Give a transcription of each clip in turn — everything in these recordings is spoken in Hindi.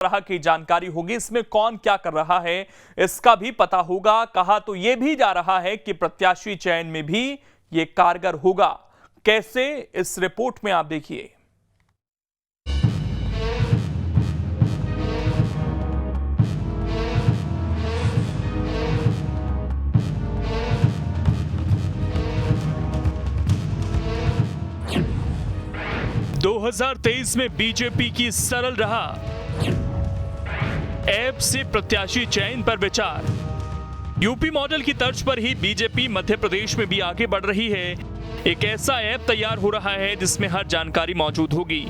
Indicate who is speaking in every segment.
Speaker 1: तरह की जानकारी होगी, इसमें कौन क्या कर रहा है इसका भी पता होगा। कहा तो यह भी जा रहा है कि प्रत्याशी चयन में भी यह कारगर होगा। कैसे, इस रिपोर्ट में आप देखिए।
Speaker 2: – 2023 में बीजेपी की सरल रहा ऐप से प्रत्याशी चयन पर विचार। यूपी मॉडल की तर्ज पर ही बीजेपी मध्य प्रदेश में भी आगे बढ़ रही है। एक ऐसा ऐप तैयार हो रहा है जिसमें हर जानकारी मौजूद होगी।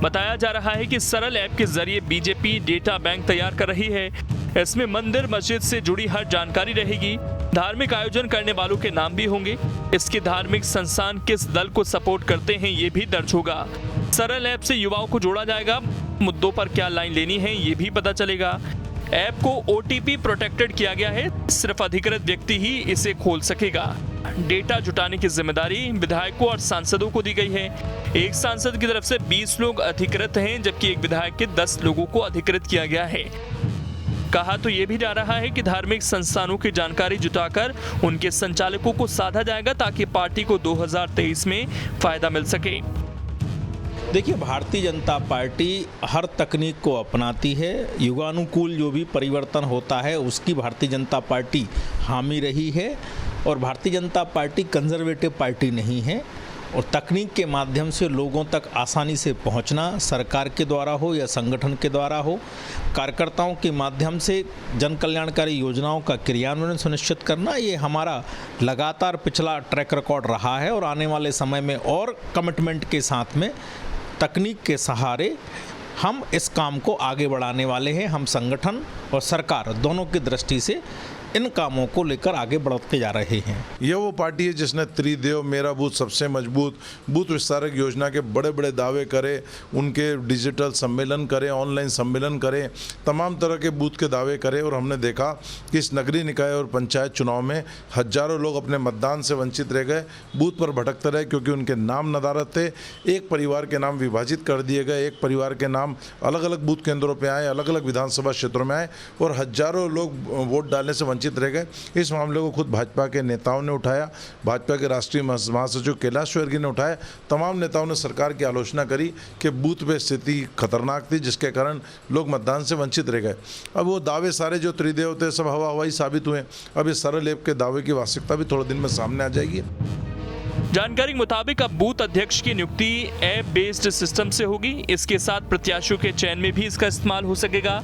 Speaker 2: बताया जा रहा है कि सरल ऐप के जरिए बीजेपी डेटा बैंक तैयार कर रही है। इसमें मंदिर मस्जिद से जुड़ी हर जानकारी रहेगी। धार्मिक आयोजन करने वालों के नाम भी होंगे। इसके धार्मिक संस्थान किस दल को सपोर्ट करते हैं ये भी दर्ज होगा। सरल ऐप से युवाओं को जोड़ा जाएगा। मुद्दों पर क्या लाइन लेनी है ये भी पता चलेगा। ऐप को ओटीपी प्रोटेक्टेड किया गया है, सिर्फ अधिकृत व्यक्ति ही इसे खोल सकेगा। डेटा जुटाने की जिम्मेदारी विधायकों और सांसदों को दी गई है। एक सांसद की तरफ से 20 लोग अधिकृत हैं, जबकि एक विधायक के 10 लोगों को अधिकृत किया गया है। कहा तो यह भी जा रहा है कि धार्मिक संस्थानों की जानकारी जुटाकर उनके संचालकों को साधा जाएगा ताकि पार्टी को 2023 में फायदा मिल सके।
Speaker 3: देखिए, भारतीय जनता पार्टी हर तकनीक को अपनाती है। युगानुकूल जो भी परिवर्तन होता है उसकी भारतीय जनता पार्टी हामी रही है। और Bharatiya Janata party conservative party नहीं है। और तकनीक के माध्यम से लोगों तक आसानी से पहुंचना, सरकार के द्वारा हो या संगठन के द्वारा हो, कार्यकर्ताओं के माध्यम से जन कल्याणकारी योजनाओं का क्रियान्वयन सुनिश्चित करना, ये हमारा लगातार पिछला ट्रैक रिकॉर्ड रहा है। और आने वाले समय में और कमिटमेंट के साथ में तकनीक के सहारे हम इस काम को आगे बढ़ाने वाले हैं। हम संगठन और सरकार दोनों की दृष्टि से इन कामों को लेकर आगे बढ़ते जा रहे हैं।
Speaker 4: यह वो पार्टी है जिसने त्रिदेव, मेरा बूथ सबसे मजबूत, बूथ विस्तारक योजना के बड़े बड़े दावे करे, उनके डिजिटल सम्मेलन करें, ऑनलाइन सम्मेलन करें, तमाम तरह के बूथ के दावे करें। और हमने देखा कि इस नगरीय निकाय और पंचायत चुनाव में हजारों लोग अपने मतदान से वंचित रह गए, बूथ पर भटकते रहे क्योंकि उनके नाम नदारद थे। एक परिवार के नाम विभाजित कर दिए गए, एक परिवार के नाम अलग अलग बूथ केंद्रों पर आए, अलग अलग विधानसभा क्षेत्रों में आए और हजारों लोग वोट डालने से रह गए। इस मामले को खुद भाजपा के नेताओं ने उठाया, भाजपा के राष्ट्रीय महासचिव कैलाश विजयवर्गीय ने उठाया। तमाम नेताओं ने सरकार की आलोचना करी कि बूथ पे स्थिति खतरनाक थी, जिसके कारण लोग मतदान से वंचित रह गए। अब वो दावे सारे जो त्रिदेव थे सब हवा हवाई साबित हुए। अब इस सरल ऐप के दावे की वास्तविकता भी थोड़े दिन में सामने आ जाएगी।
Speaker 2: जानकारी के मुताबिक अब बूथ अध्यक्ष की नियुक्ति ऐप बेस्ड सिस्टम से होगी। इसके साथ प्रत्याशियों के चयन में भी इसका इस्तेमाल हो सकेगा।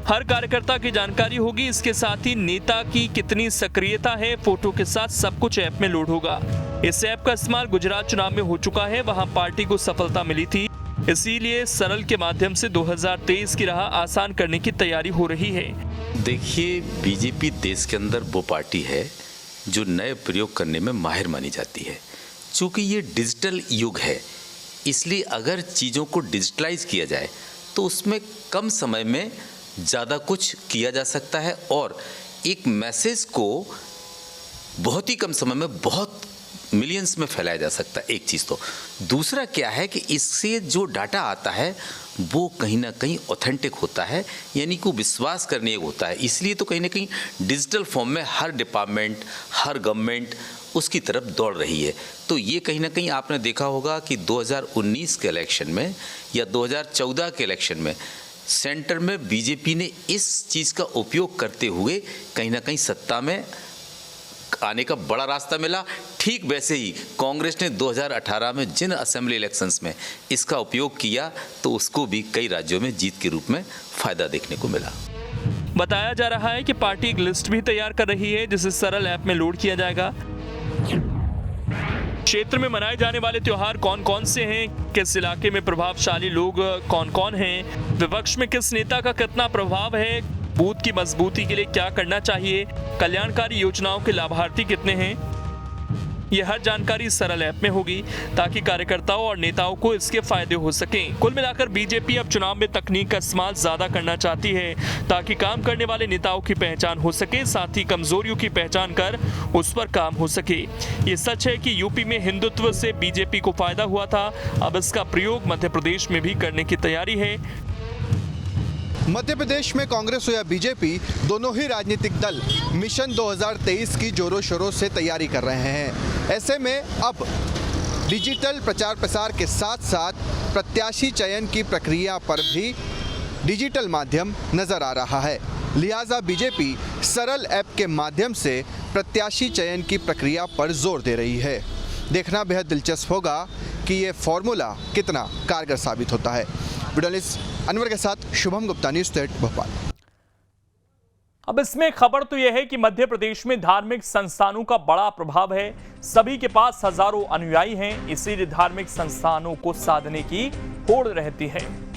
Speaker 2: हर कार्यकर्ता की जानकारी होगी। इसके साथ ही नेता की कितनी सक्रियता है, फोटो के साथ सब कुछ ऐप में लोड होगा। इस ऐप का इस्तेमाल गुजरात चुनाव में हो चुका है, वहां पार्टी को सफलता मिली थी। इसीलिए सरल के माध्यम से 2023 की राह आसान करने की तैयारी हो रही है।
Speaker 5: देखिए, बीजेपी देश के अंदर वो पार्टी है जो नए प्रयोग करने में माहिर मानी जाती है। चूँकि ये डिजिटल युग है, इसलिए अगर चीज़ों को डिजिटलाइज किया जाए तो उसमें कम समय में ज़्यादा कुछ किया जा सकता है और एक मैसेज को बहुत ही कम समय में बहुत मिलियंस में फैलाया जा सकता है। एक चीज़ तो दूसरा क्या है कि इससे जो डाटा आता है वो कहीं ना कहीं ऑथेंटिक होता है, यानी कि विश्वास करने योग्य होता है। इसलिए तो कहीं ना कहीं डिजिटल फॉर्म में हर डिपार्टमेंट, हर गवर्नमेंट उसकी तरफ दौड़ रही है। तो ये कहीं ना कहीं आपने देखा होगा कि 2019 के इलेक्शन में या 2014 के इलेक्शन में सेंटर में बीजेपी ने इस चीज़ का उपयोग करते हुए कहीं ना कहीं सत्ता में आने का बड़ा रास्ता मिला। ठीक वैसे ही कांग्रेस ने 2018 में जिन असेंबली इलेक्शंस में इसका उपयोग किया तो उसको भी कई राज्यों में जीत के रूप में फायदा देखने को मिला।
Speaker 2: बताया जा रहा है कि पार्टी एक लिस्ट भी तैयार कर रही है जिसे सरल ऐप में लोड किया जाएगा। क्षेत्र में मनाए जाने वाले त्योहार कौन कौन से हैं, किस इलाके में प्रभावशाली लोग कौन कौन हैं, विपक्ष में किस नेता का कितना प्रभाव है, बूथ की मजबूती के लिए क्या करना चाहिए, कल्याणकारी योजनाओं के लाभार्थी कितने हैं, ये हर जानकारी सरल ऐप में होगी ताकि कार्यकर्ताओं और नेताओं को इसके फायदे हो सकें। कुल मिलाकर बीजेपी अब चुनाव में तकनीक का इस्तेमाल ज्यादा करना चाहती है ताकि काम करने वाले नेताओं की पहचान हो सके, साथ ही कमजोरियों की पहचान कर उस पर काम हो सके। ये सच है कि यूपी में हिंदुत्व से बीजेपी को फायदा हुआ था, अब इसका प्रयोग मध्य प्रदेश में भी करने की तैयारी है।
Speaker 6: मध्य प्रदेश में कांग्रेस हो या बीजेपी, दोनों ही राजनीतिक दल मिशन 2023 की जोरों शोरों से तैयारी कर रहे हैं। ऐसे में अब डिजिटल प्रचार प्रसार के साथ साथ प्रत्याशी चयन की प्रक्रिया पर भी डिजिटल माध्यम नजर आ रहा है। लिहाजा बीजेपी सरल ऐप के माध्यम से प्रत्याशी चयन की प्रक्रिया पर जोर दे रही है। देखना बेहद दिलचस्प होगा कि ये फॉर्मूला कितना कारगर साबित होता है। वीडियो अनवर के साथ शुभम गुप्ता, न्यूज़ 8 भोपाल।
Speaker 1: अब इसमें खबर तो यह है कि मध्य प्रदेश में धार्मिक संस्थानों का बड़ा प्रभाव है। सभी के पास हजारों अनुयायी हैं, इसीलिए धार्मिक संस्थानों को साधने की होड़ रहती है।